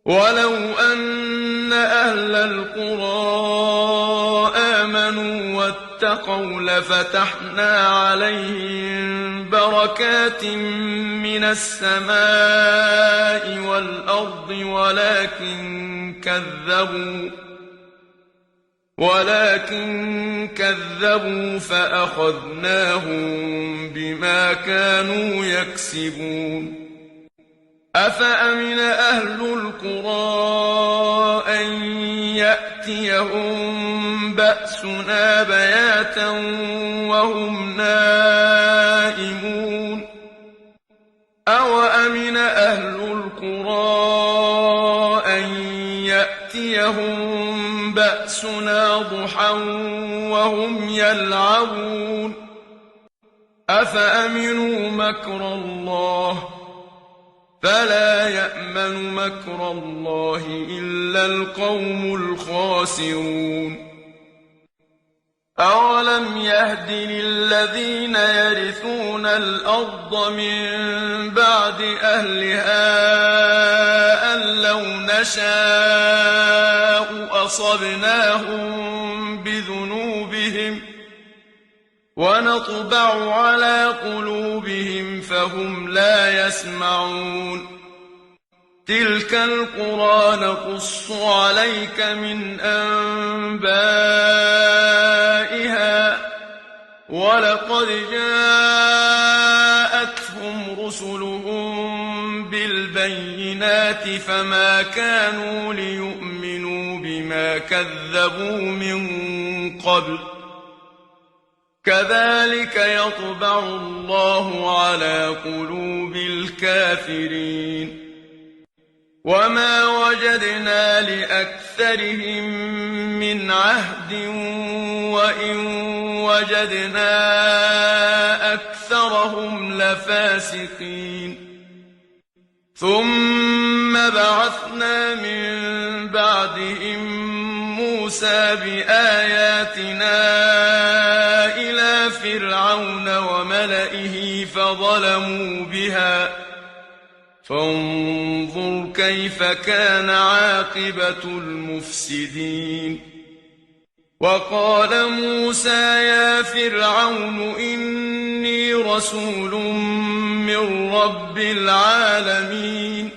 ولو أن أهل القرى آمنوا واتقوا لفتحنا عليهم بركات من السماء والأرض ولكن كذبوا فأخذناهم بما كانوا يكسبون أفأمن أهل القرى أن يأتيهم بأسنا بياتا وهم نائمون أوأمن أهل القرى أن يأتيهم بأسنا ضحى وهم يلعبون أفأمنوا مكر الله فلا يأمن مكر الله إلا القوم الخاسرون أولم يهد للذين يرثون الأرض من بعد أهلها أن لو نشاء أصبناهم بذنوبهم ونطبع على قلوبهم فهم لا يسمعون تلك القرى نقص عليك من أنبائها ولقد جاءتهم رسلهم بالبينات فما كانوا ليؤمنوا بما كذبوا من قبل كذلك يطبع الله على قلوب الكافرين وما وجدنا لأكثرهم من عهد وإن وجدنا أكثرهم لفاسقين ثم بعثنا من بعدهم موسى بآياتنا إلى فرعون وملئه فظلموا بها فانظر كيف كان عاقبة المفسدين وقال موسى يا فرعون إني رسول من رب العالمين